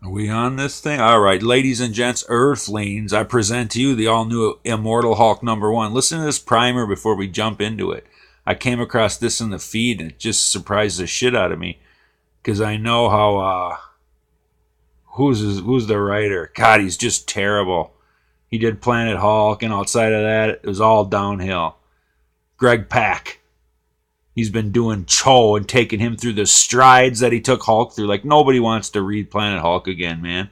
Are we on this thing? All right, ladies and gents, Earthlings, I present to you the all-new Immortal Hulk #1. Listen to this primer before we jump into it. I came across this in the feed, and it just surprised the shit out of me because I know how who's the writer? God, he's just terrible. He did Planet Hulk, and outside of that, it was all downhill. Greg Pak. He's been doing Cho and taking him through the strides that he took Hulk through. Like, nobody wants to read Planet Hulk again, man.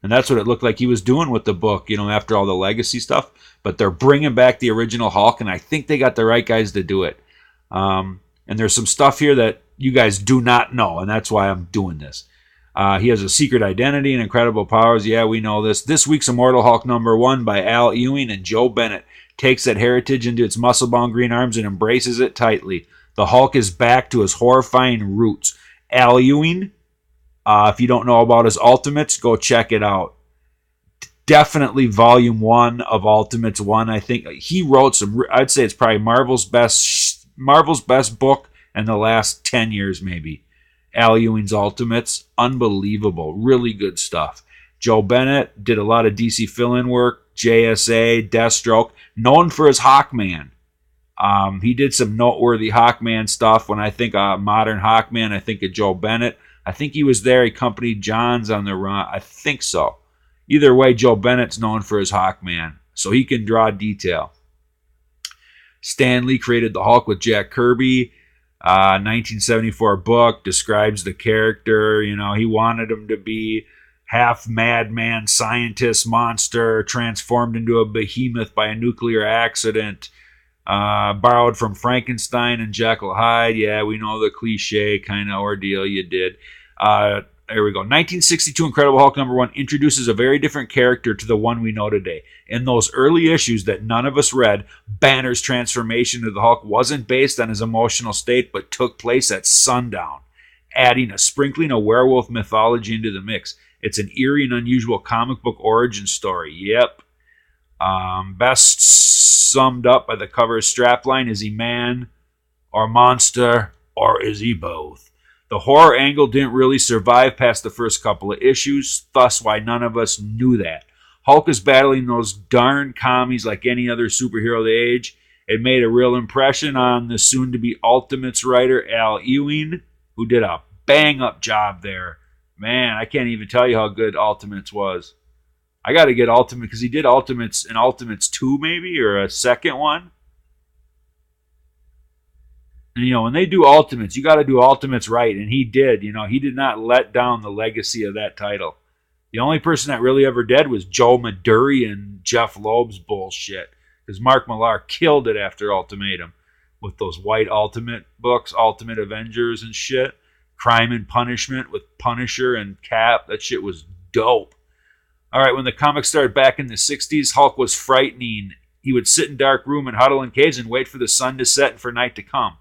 And that's what it looked like he was doing with the book, after all the legacy stuff. But they're bringing back the original Hulk, and I think they got the right guys to do it. And there's some stuff here that you guys do not know, and that's why I'm doing this. He has a secret identity and incredible powers. Yeah, we know this. This week's Immortal Hulk #1 by Al Ewing and Joe Bennett takes that heritage into its muscle-bound green arms and embraces it tightly. The Hulk is back to his horrifying roots. Al Ewing, if you don't know about his Ultimates, go check it out. Definitely Volume 1 of Ultimates 1. I think he wrote some, I'd say it's probably Marvel's best book in the last 10 years maybe. Al Ewing's Ultimates, unbelievable. Really good stuff. Joe Bennett did a lot of DC fill-in work, JSA, Deathstroke, known for his Hawkman. He did some noteworthy Hawkman stuff. When I think modern Hawkman, I think of Joe Bennett. I think he was there. He accompanied Johns on the run. I think so. Either way, Joe Bennett's known for his Hawkman, so he can draw detail. Stan Lee created the Hulk with Jack Kirby. 1974 book describes the character. He wanted him to be half madman, scientist, monster, transformed into a behemoth by a nuclear accident. Borrowed from Frankenstein and Jekyll Hyde. Yeah, we know the cliche kind of ordeal you did. There we go. 1962 Incredible Hulk #1 introduces a very different character to the one we know today. In those early issues that none of us read, Banner's transformation into the Hulk wasn't based on his emotional state, but took place at sundown, adding a sprinkling of werewolf mythology into the mix. It's an eerie and unusual comic book origin story. Yep. Best summed up by the cover strapline: is he man or monster, or is he both? The horror angle didn't really survive past the first couple of issues, thus why none of us knew that. Hulk is battling those darn commies like any other superhero of the age. It made a real impression on the soon-to-be Ultimates writer Al Ewing, who did a bang-up job there. Man, I can't even tell you how good Ultimates was. I got to get Ultimate because he did Ultimates in Ultimates 2 maybe, or a second one. And, when they do Ultimates, you got to do Ultimates right. And he did. He did not let down the legacy of that title. The only person that really ever did was Joe Maduri and Jeff Loeb's bullshit. Because Mark Millar killed it after Ultimatum with those white Ultimate books, Ultimate Avengers and shit. Crime and Punishment with Punisher and Cap. That shit was dope. All right, when the comics started back in the 60s, Hulk was frightening. He would sit in dark room and huddle in caves and wait for the sun to set and for night to come.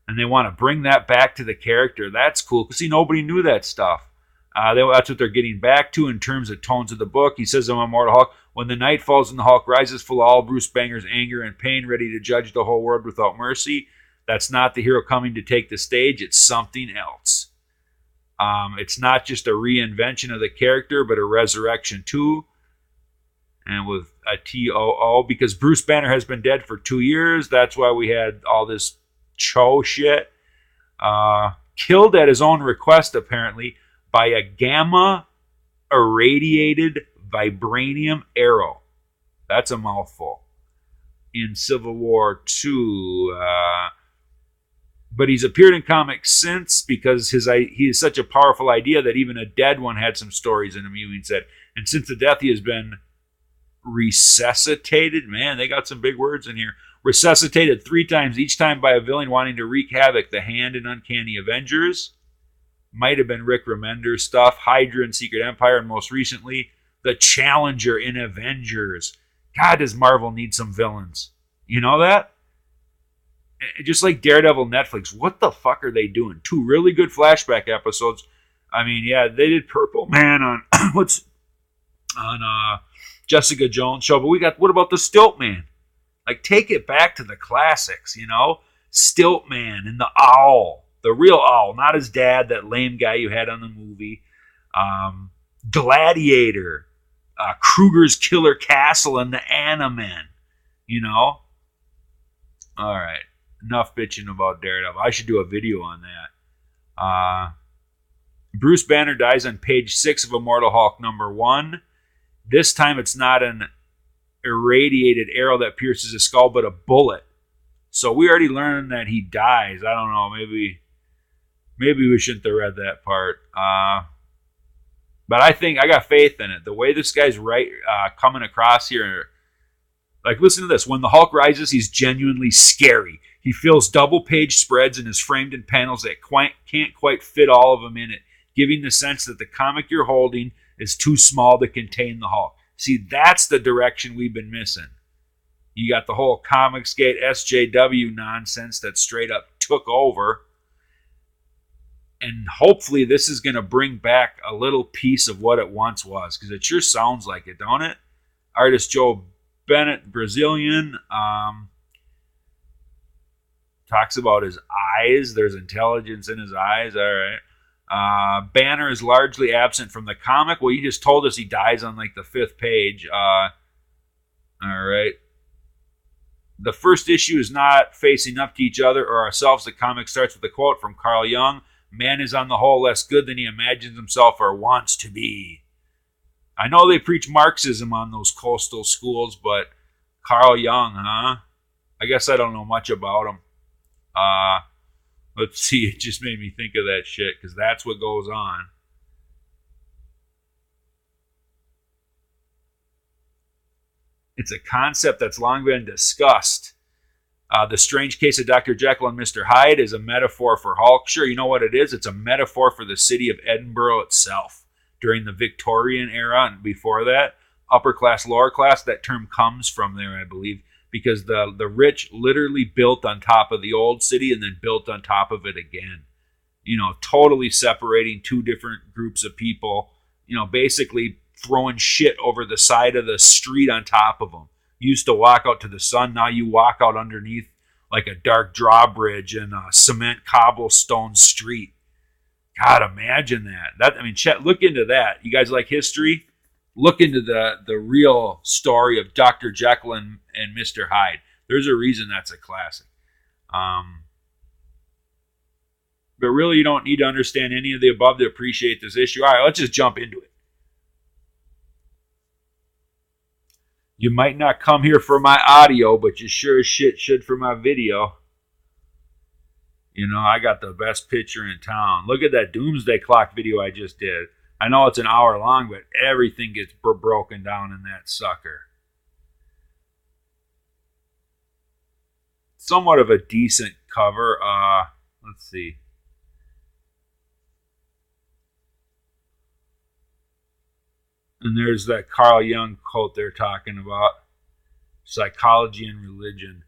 And they want to bring that back to the character. That's cool, because nobody knew that stuff. That's what they're getting back to in terms of tones of the book. He says in Immortal Hulk, when the night falls and the Hulk rises full of all Bruce Banner's anger and pain, ready to judge the whole world without mercy, that's not the hero coming to take the stage. It's something else. It's not just a reinvention of the character, but a resurrection too. And with a TOO, because Bruce Banner has been dead for 2 years. That's why we had all this Cho shit. Killed at his own request, apparently, by a gamma irradiated vibranium arrow. That's a mouthful. In Civil War II. But he's appeared in comics since because he is such a powerful idea that even a dead one had some stories in him, Ewing said. And since the death, he has been resuscitated. Man, they got some big words in here. Resuscitated 3 times, each time by a villain wanting to wreak havoc. The Hand in Uncanny Avengers. Might have been Rick Remender's stuff. Hydra in Secret Empire. And most recently, the Challenger in Avengers. God, does Marvel need some villains? You know that? Just like Daredevil Netflix, what the fuck are they doing? 2 really good flashback episodes. I mean, yeah, they did Purple Man on Jessica Jones show, but what about the Stilt Man? Like, take it back to the classics, Stilt Man and the Owl, the real Owl, not his dad, that lame guy you had on the movie. Gladiator, Kruger's Killer Castle, and the Animen. You know? All right. Enough bitching about Daredevil. I should do a video on that. Bruce Banner dies on page 6 of Immortal Hulk #1. This time it's not an irradiated arrow that pierces his skull, but a bullet. So we already learned that he dies. I don't know. Maybe we shouldn't have read that part. But I think I got faith in it. The way this guy's coming across here, like, listen to this. When the Hulk rises, he's genuinely scary. He fills double page spreads and is framed in panels that can't quite fit all of them in it, giving the sense that the comic you're holding is too small to contain the Hulk. See, that's the direction we've been missing. You got the whole Comicsgate SJW nonsense that straight up took over. And hopefully this is going to bring back a little piece of what it once was, because it sure sounds like it, don't it? Artist Joe Bennett, Brazilian, talks about his eyes. There's intelligence in his eyes. All right. Banner is largely absent from the comic. Well, you just told us he dies on like the 5th page. All right. The first issue is not facing up to each other or ourselves. The comic starts with a quote from Carl Jung. Man is on the whole less good than he imagines himself or wants to be. I know they preach Marxism on those coastal schools, but Carl Jung, huh? I guess I don't know much about him. Let's see, it just made me think of that shit, because that's what goes on. It's a concept that's long been discussed. The strange case of Dr. Jekyll and Mr. Hyde is a metaphor for Hulk. Sure, you know what it is? It's a metaphor for the city of Edinburgh itself. During the Victorian era and before that, upper class, lower class, that term comes from there, I believe, because the rich literally built on top of the old city and then built on top of it again. You know, totally separating two different groups of people, you know, basically throwing shit over the side of the street on top of them. You used to walk out to the sun. Now you walk out underneath like a dark drawbridge in a cement cobblestone street. God, imagine that. I mean, Chet, look into that. You guys like history? Look into the real story of Dr. Jekyll and Mr. Hyde. There's a reason that's a classic. But really, you don't need to understand any of the above to appreciate this issue. All right, let's just jump into it. You might not come here for my audio, but you sure as shit should for my video. You know, I got the best picture in town. Look at that Doomsday Clock video I just did. I know it's an hour long, but everything gets broken down in that sucker. Somewhat of a decent cover. Let's see. And there's that Carl Jung quote they're talking about. Psychology and religion.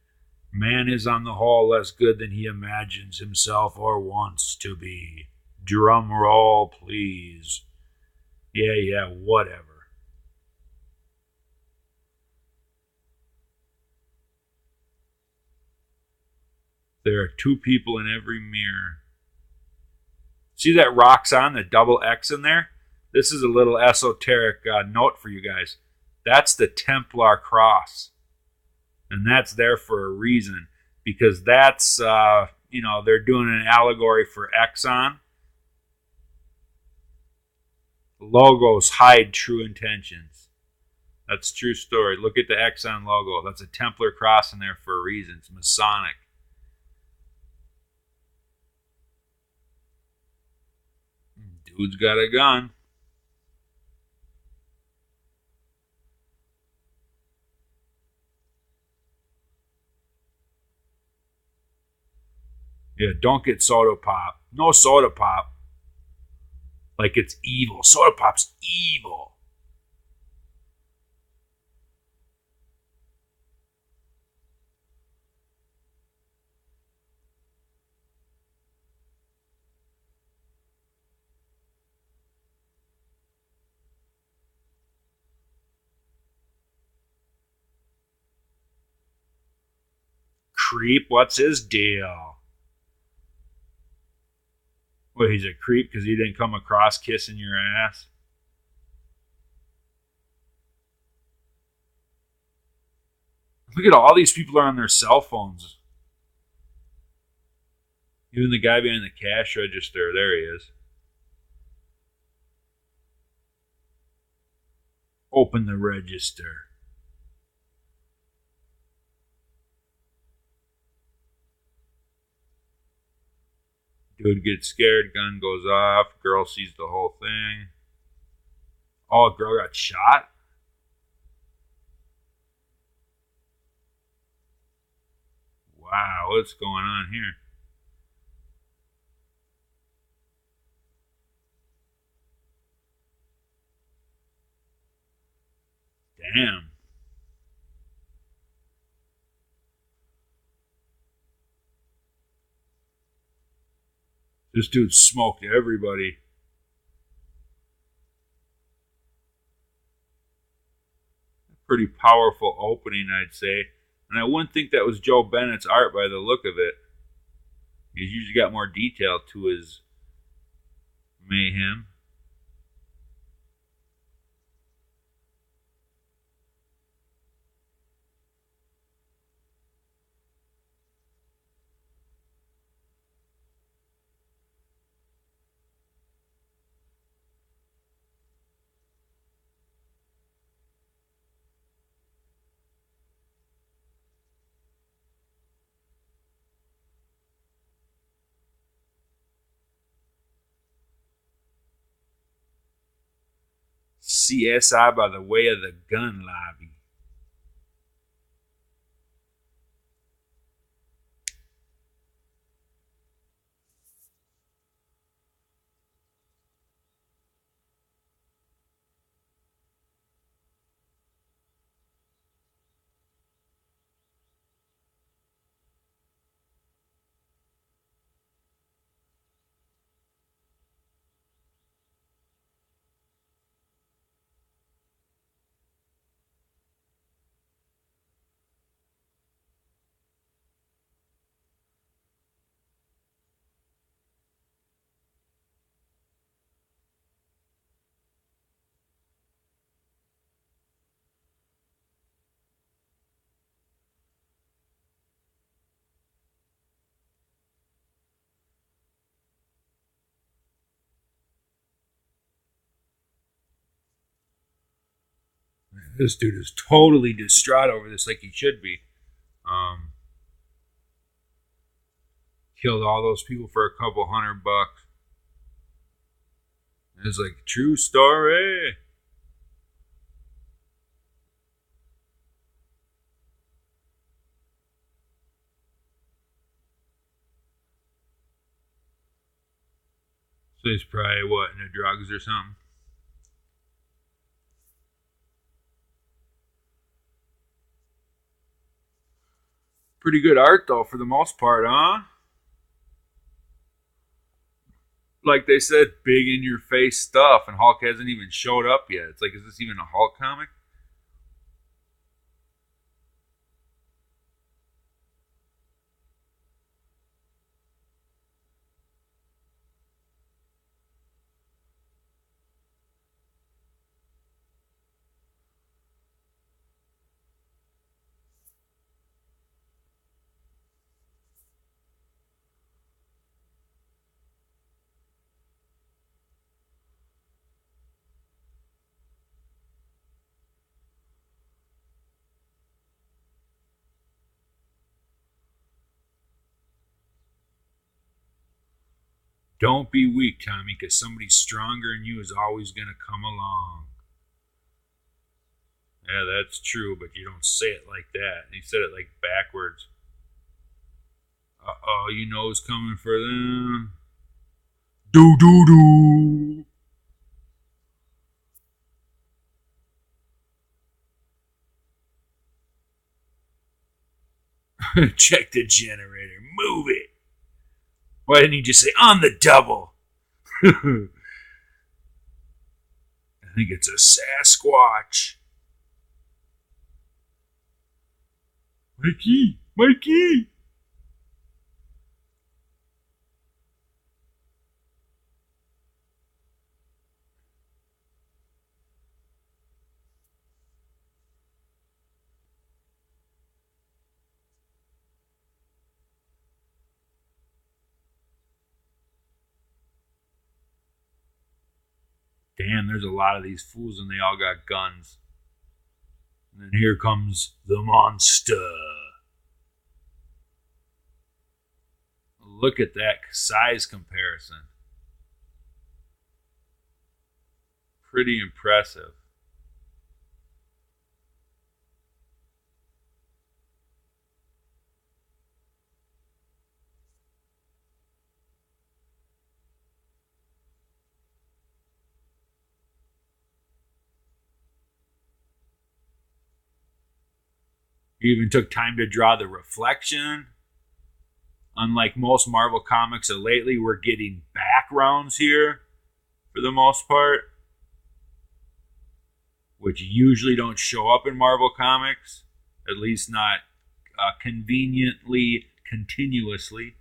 Man is on the whole less good than he imagines himself or wants to be. Drum roll, please. Yeah, whatever. There are two people in every mirror. See that Roxxon, the double X in there? This is a little esoteric note for you guys. That's the Templar cross. And that's there for a reason. Because that's, they're doing an allegory for Exxon. Logos hide true intentions. That's a true story. Look at the Exxon logo. That's a Templar cross in there for a reason. It's Masonic. Dude's got a gun. Yeah, don't get soda pop. No soda pop. Like it's evil. Soda pop's evil. Creep, what's his deal? Well, he's a creep because he didn't come across kissing your ass. Look at all these people are on their cell phones. Even the guy behind the cash register. There he is. Open the register. Dude gets scared, gun goes off, girl sees the whole thing. Oh, a girl got shot? Wow, what's going on here? Damn. This dude smoked everybody. Pretty powerful opening, I'd say. And I wouldn't think that was Joe Bennett's art by the look of it. He's usually got more detail to his mayhem. CSI by the way of the gun lobby. This dude is totally distraught over this, like he should be. Um, Killed all those people for a couple $100. It's like true story. So he's probably what, into drugs or something. Pretty good art though, for the most part, huh? Like they said, big in your face stuff, and Hulk hasn't even showed up yet. It's like, is this even a Hulk comic? Don't be weak, Tommy, because somebody stronger than you is always going to come along. Yeah, that's true, but you don't say it like that. He said it like backwards. Uh-oh, you know who's coming for them. Do do do. Check the generator. Move it. Why didn't he just say on the double? I think it's a Sasquatch. Mikey! Mikey! Damn, there's a lot of these fools and they all got guns. And then here comes the monster. Look at that size comparison. Pretty impressive. He even took time to draw the reflection. Unlike most Marvel comics of lately, we're getting backgrounds here for the most part, which usually don't show up in Marvel comics, at least not conveniently, continuously,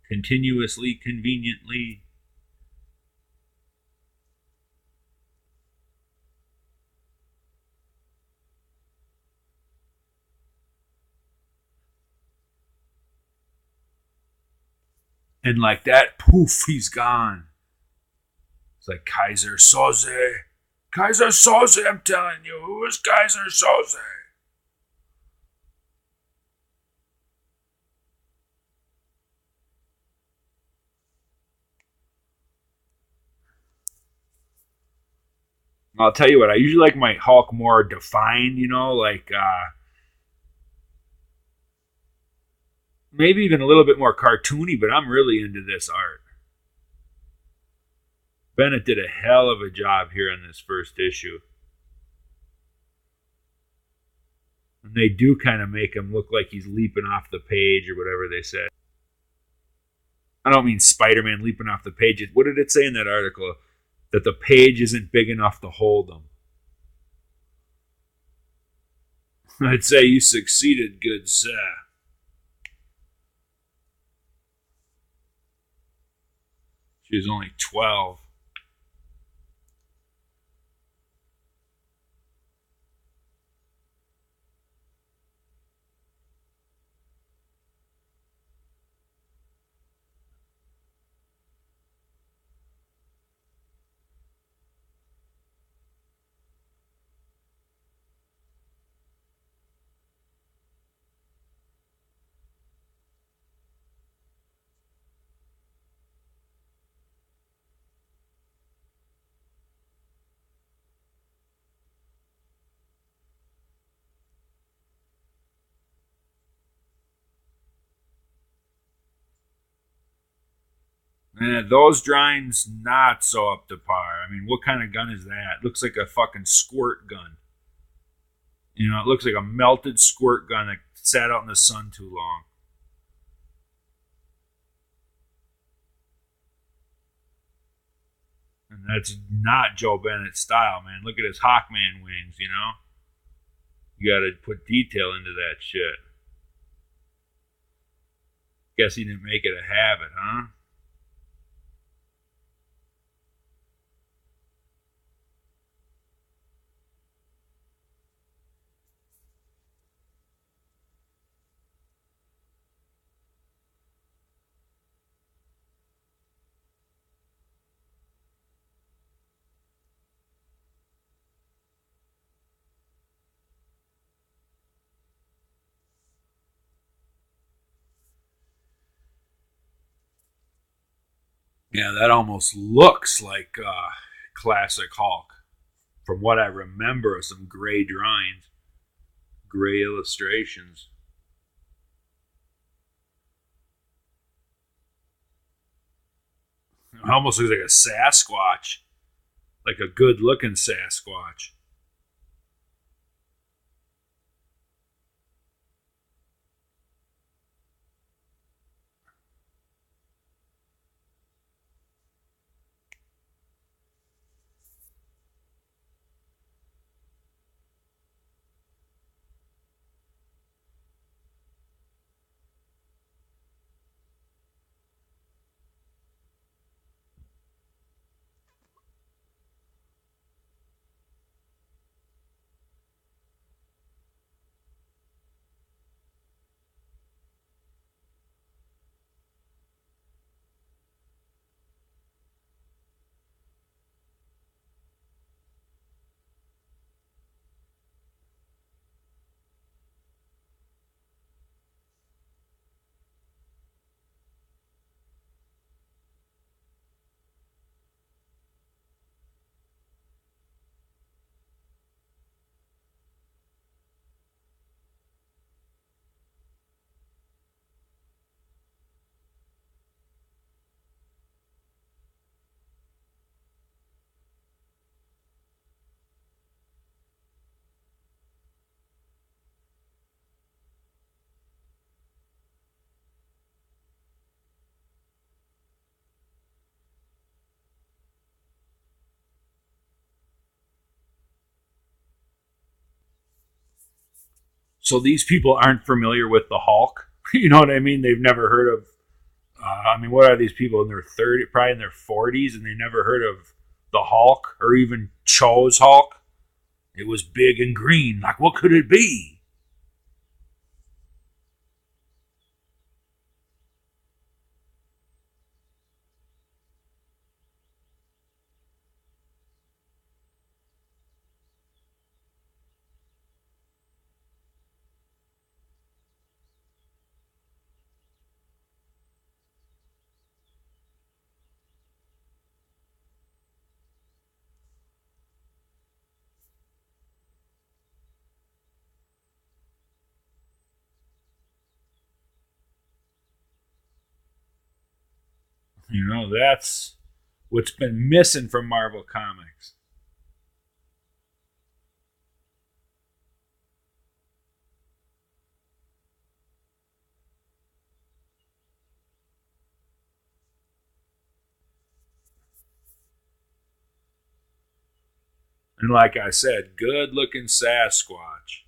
conveniently. And like that, poof, he's gone. It's like Kaiser Soze. Kaiser Soze, I'm telling you. Who is Kaiser Soze? I'll tell you what, I usually like my Hulk more defined, like maybe even a little bit more cartoony, but I'm really into this art. Bennett did a hell of a job here in this first issue. And they do kind of make him look like he's leaping off the page or whatever they said. I don't mean Spider-Man leaping off the page. What did it say in that article? That the page isn't big enough to hold him. I'd say you succeeded, good sir. She was only 12. Those drawings not so up to par. I mean, what kind of gun is that? Looks like a fucking squirt gun. It looks like a melted squirt gun that sat out in the sun too long. And that's not Joe Bennett's style, man. Look at his Hawkman wings, You gotta put detail into that shit. Guess he didn't make it a habit, huh? Yeah, that almost looks like classic Hulk. From what I remember of some gray drawings, gray illustrations. It almost looks like a Sasquatch, like a good looking Sasquatch. So these people aren't familiar with the Hulk. You know what I mean? They've never heard of. What are these people in their 30s, probably in their 40s, and they never heard of the Hulk or even Cho's Hulk? It was big and green. Like, what could it be? That's what's been missing from Marvel Comics. And like I said, good looking Sasquatch.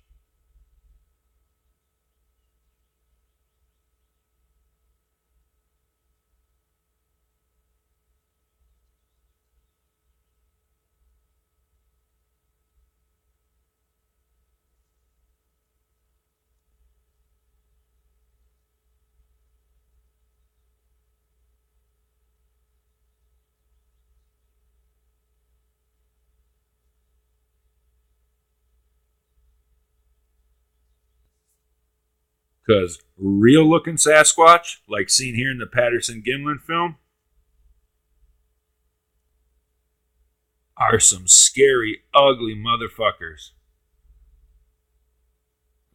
Because real looking Sasquatch, like seen here in the Patterson Gimlin film, are some scary, ugly motherfuckers.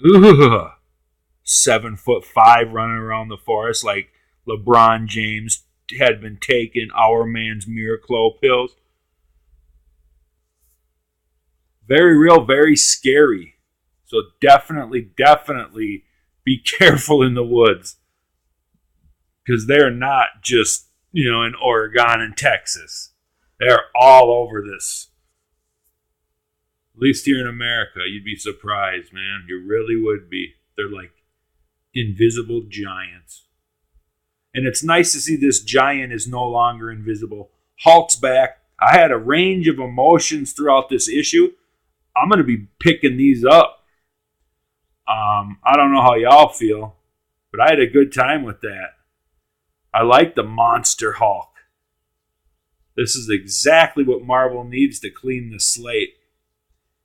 Ugh. 7'5" running around the forest like LeBron James had been taking our man's Miraclo pills. Very real, very scary. So definitely be careful in the woods. Because they're not just, in Oregon and Texas. They're all over this. At least here in America, you'd be surprised, man. You really would be. They're like invisible giants. And it's nice to see this giant is no longer invisible. Hulk's back. I had a range of emotions throughout this issue. I'm going to be picking these up. I don't know how y'all feel, but I had a good time with that. I like the Monster Hulk. This is exactly what Marvel needs to clean the slate.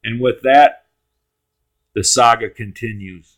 And with that, the saga continues.